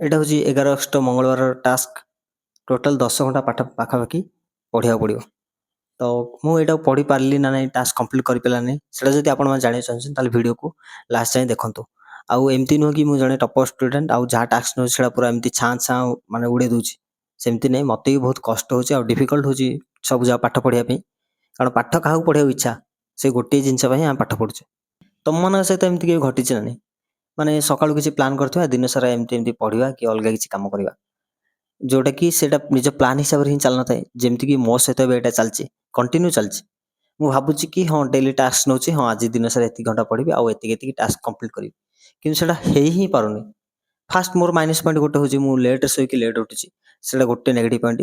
ଏଇଟା ହେଉଛି 11 ଅଗଷ୍ଟ ମଙ୍ଗଳବାର ଟାସ୍କ। ଟୋଟାଲ 10 ଘଣ୍ଟା ପାଠ ପାଖାପାଖି ପଢ଼ିବାକୁ ପଡ଼ିବ। ତ ମୁଁ ଏଇଟାକୁ ପଢ଼ି ପାରିଲି ନା ନାହିଁ, ଟାସ୍କ କମ୍ପ୍ଲିଟ୍ କରିପାରିଲା ନାହିଁ, ସେଇଟା ଯଦି ଆପଣମାନେ ଜାଣିବାକୁ ଚାହୁଁଛନ୍ତି ତାହେଲେ ଭିଡ଼ିଓକୁ ଲାଷ୍ଟ ଯାଏଁ ଦେଖନ୍ତୁ। ଆଉ ଏମିତି ନୁହଁ କି ମୁଁ ଜଣେ ଟପର ଷ୍ଟୁଡେଣ୍ଟ ଆଉ ଯାହା ଟାସ୍କ ନେଉଛି ସେଇଟା ପୁରା ଏମିତି ଛାଁ ଛାଁ ମାନେ ଉଡ଼େଇ ଦେଉଛି, ସେମିତି ନାହିଁ। ମୋତେ ବି ବହୁତ କଷ୍ଟ ହେଉଛି ଆଉ ଡିଫିକଲ୍ଟ ହେଉଛି ସବୁ ଯାକ ପାଠ ପଢ଼ିବା ପାଇଁ। କାରଣ ପାଠ କାହାକୁ ପଢ଼ିବାକୁ ଇଚ୍ଛା, ସେ ଗୋଟିଏ ଜିନିଷ ପାଇଁ ଆମେ ପାଠ ପଢ଼ୁଛେ। ତମମାନଙ୍କ ସହିତ ଏମିତି କେବେ ଘଟିଛି ନା ନାହିଁ? ମାନେ ସକାଳୁ କିଛି ପ୍ଲାନ୍ କରିଥିବା, ଦିନ ସାରା ଏମିତି ଏମିତି ପଢ଼ିବା କି ଅଲଗା କିଛି କାମ କରିବା, ଯୋଉଟାକି ସେଇଟା ନିଜ ପ୍ଲାନ୍ ହିସାବରେ ହିଁ ଚାଲିନଥାଏ। ଯେମିତିକି ମୋ ସହିତ ଏବେ ଏଇଟା ଚାଲିଛି, କଣ୍ଟିନ୍ୟୁ ଚାଲିଛି। ମୁଁ ଭାବୁଛି କି ହଁ ଡେଲି ଟାସ୍କ ନେଉଛି, ହଁ ଆଜି ଦିନ ସାରା ଏତିକି ଘଣ୍ଟା ପଢ଼ିବି ଆଉ ଏତିକି ଏତିକି ଟାସ୍କ କମ୍ପ୍ଲିଟ୍ କରିବି, କିନ୍ତୁ ସେଇଟା ହେଇ ହିଁ ପାରୁନି। ଫାଷ୍ଟ ମୋର ମାଇନସ୍ ପଏଣ୍ଟ ଗୋଟେ ହେଉଛି ମୁଁ ଲେଟ୍ରେ ଶୋଇକି ଲେଟ୍ ଉଠୁଛି, ସେଇଟା ଗୋଟେ ନେଗେଟିଭ୍ ପଏଣ୍ଟ।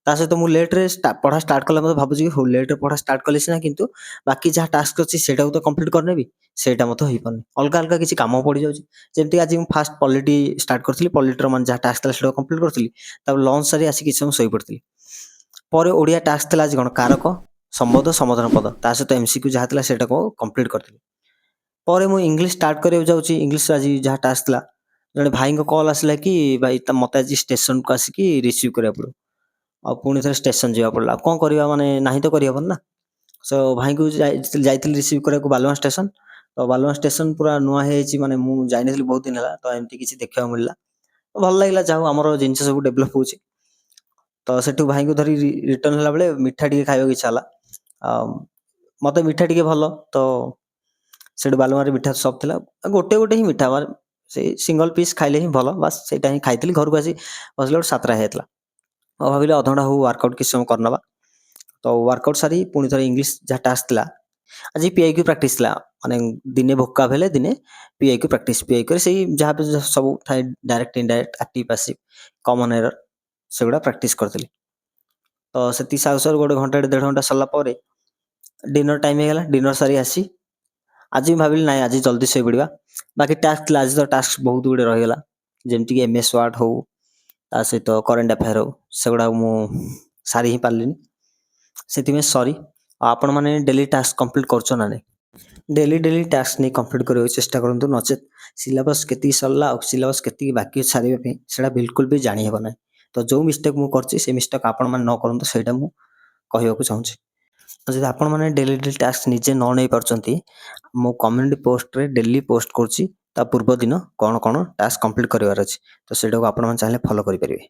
ତା ସହିତ ମୁଁ ଲେଟ୍ରେ ପଢ଼ା ଷ୍ଟାର୍ଟ କଲା ମୋତେ ଭାବୁଛି କି ହଉ ଲେଟ୍ରେ ପଢ଼ା ଷ୍ଟାର୍ଟ କଲେ ସିନା, କିନ୍ତୁ ବାକି ଯାହା ଟାସ୍କ ଅଛି ସେଇଟାକୁ ତ କମ୍ପ୍ଲିଟ୍ କରିନେବି, ସେଇଟା ମୋତେ ହେଇପାରୁନି। ଅଲଗା ଅଲଗା କିଛି କାମ ପଡ଼ିଯାଉଛି। ଯେମିତି ଆଜି ମୁଁ ଫାଷ୍ଟ ପଲିଟି ଷ୍ଟାର୍ଟ କରିଥିଲି, ପଲିଟିର ମାନେ ଯାହା ଟାସ୍କ ଥିଲା ସେଇଟା କମ୍ପ୍ଲିଟ୍ କରିଥିଲି। ତାପରେ ଲଞ୍ଚ ସାରି ଆସି କିଛି ସମୟ ଶୋଇପଡ଼ିଥିଲି। ପରେ ଓଡ଼ିଆ ଟାସ୍କ ଥିଲା ଆଜି କ'ଣ କାରକ, ସମ୍ବୋଧ, ସମାଧାନ ପଦ, ତା ସହିତ MCQ ଯାହା ଥିଲା ସେଇଟାକୁ କମ୍ପ୍ଲିଟ୍ କରିଥିଲି। ପରେ ମୁଁ ଇଂଲିଶ ଷ୍ଟାର୍ଟ କରିବାକୁ ଯାଉଛି। ଇଂଲିଶ ଆଜି ଯାହା ଟାସ୍କ ଥିଲା, ଜଣେ ଭାଇଙ୍କ କଲ୍ ଆସିଲା କି ଭାଇ ମୋତେ ଆଜି ଷ୍ଟେସନକୁ ଆସିକି ରିସିଭ୍ କରିବାକୁ ପଡ଼ିବ। ଆଉ ପୁଣି ଥରେ ଷ୍ଟେସନ ଯିବାକୁ ପଡ଼ିଲା। ଆଉ କ'ଣ କରିବା, ମାନେ ନାହିଁ ତ କରିହେବନି ନା। ସୋ ଭାଇଙ୍କୁ ଯାଇଥିଲି ରିସିଭ୍ କରିବାକୁ ବାଲୁଗାଁ ଷ୍ଟେସନ। ତ ବାଲୁଗାଁ ଷ୍ଟେସନ ପୁରା ନୂଆ ହେଇଯାଇଛି, ମାନେ ମୁଁ ଯାଇନଥିଲି ବହୁତ ଦିନ ହେଲା, ତ ଏମିତି କିଛି ଦେଖିବାକୁ ମିଳିଲା। ଭଲ ଲାଗିଲା, ଯାହା ହଉ ଆମର ଜିନିଷ ସବୁ ଡେଭଲପ୍ ହେଉଛି। ତ ସେଠୁ ଭାଇଙ୍କୁ ଧରି ରିଟର୍ନ ହେଲାବେଳେ ମିଠା ଟିକେ ଖାଇବାକୁ ଇଚ୍ଛା ହେଲା। ଆଉ ମୋତେ ମିଠା ଟିକେ ଭଲ, ତ ସେଠୁ ବାଲୁଗାଁରେ ମିଠା ସପ୍ ଥିଲା, ଗୋଟେ ଗୋଟେ ହିଁ ମିଠା, ମାନେ ସେଇ ସିଙ୍ଗଲ ପିସ୍ ଖାଇଲେ ହିଁ ଭଲ, ବାସ୍ ସେଇଟା ହିଁ ଖାଇଥିଲି। ଘରକୁ ଆସି ବସିଲା ବେଳକୁ 7ଟା ହେଇଯାଇଥିଲା। ଆଉ ଭାବିଲି ଅଧଘଣ୍ଟା ହଉ ୱାର୍କଆଉଟ୍ କିଛି ସମୟ କରିନେବା। ତ ୱାର୍କଆଉଟ୍ ସାରି ପୁଣି ଥରେ ଇଂଲିଶ ଯାହା ଟାସ୍କ ଥିଲା, ଆଜି PIQ ପ୍ରାକ୍ଟିସ୍ ଥିଲା। ମାନେ ଦିନେ ଭୋକାବ୍ ହେଲେ ଦିନେ PIQ ପ୍ରାକ୍ଟିସ୍। PIQରେ ସେଇ ଯାହା ବି ସବୁ ଥାଏ, direct indirect active passive common ଏରର, ସେଗୁଡ଼ା ପ୍ରାକ୍ଟିସ୍ କରିଥିଲି। ତ ସେତିକି ସାରୁ ସାରୁ ଗୋଟେ ଘଣ୍ଟାଟେ 1.5 ଘଣ୍ଟା ସରିଲା ପରେ ଡିନର ଟାଇମ୍ ହେଇଗଲା। ଡିନର ସାରି ଆସି ଆଜି ମୁଁ ଭାବିଲି ନାଇଁ ଆଜି ଜଲ୍ଦି ଶୋଇପଡ଼ିବା। ବାକି ଟାସ୍କ ଥିଲା, ଆଜି ତ ଟାସ୍କ ବହୁତ ଗୁଡ଼ିଏ ରହିଗଲା, ଯେମିତିକି MS ୱାର୍ଡ଼ ହଉ, ତା ସହିତ କରେଣ୍ଟ ଆଫେୟାର ହଉ, ସେଗୁଡ଼ାକ ମୁଁ ସାରି ହିଁ ପାରିଲିନି। ସେଥିପାଇଁ ସରି। ଆଉ ଆପଣମାନେ ଡେଲି ଟାସ୍କ କମ୍ପ୍ଲିଟ୍ କରୁଛ ନା ନାହିଁ? ଡେଲି ଟାସ୍କ ନେଇ କମ୍ପ୍ଲିଟ୍ କରିବାକୁ ଚେଷ୍ଟା କରନ୍ତୁ, ନଚେତ୍ ସିଲାବସ୍ କେତିକି ସରିଲା ଆଉ ସିଲାବସ୍ କେତିକି ବାକି ଅଛି ସାରିବା ପାଇଁ, ସେଇଟା ବିଲକୁଲ ବି ଜାଣି ହେବ ନାହିଁ। ତ ଯେଉଁ ମିଷ୍ଟେକ୍ ମୁଁ କରିଛି ସେ ମିଷ୍ଟେକ୍ ଆପଣମାନେ ନ କରନ୍ତୁ, ସେଇଟା ମୁଁ କହିବାକୁ ଚାହୁଁଛି। ଯଦି ଆପଣମାନେ ଡେଲି ଟାସ୍କ ନିଜେ ନ ନେଇ ପାରୁଛନ୍ତି, ମୁଁ କମ୍ୟୁନିଟି ପୋଷ୍ଟରେ ଡେଲି ପୋଷ୍ଟ କରୁଛି ତା ପୂର୍ବ ଦିନ କ'ଣ କ'ଣ ଟାସ୍କ କମ୍ପ୍ଲିଟ୍ କରିବାର ଅଛି। ତ ସେଇଟାକୁ ଆପଣମାନେ ଚାହିଁଲେ ଫଲୋ କରିପାରିବେ।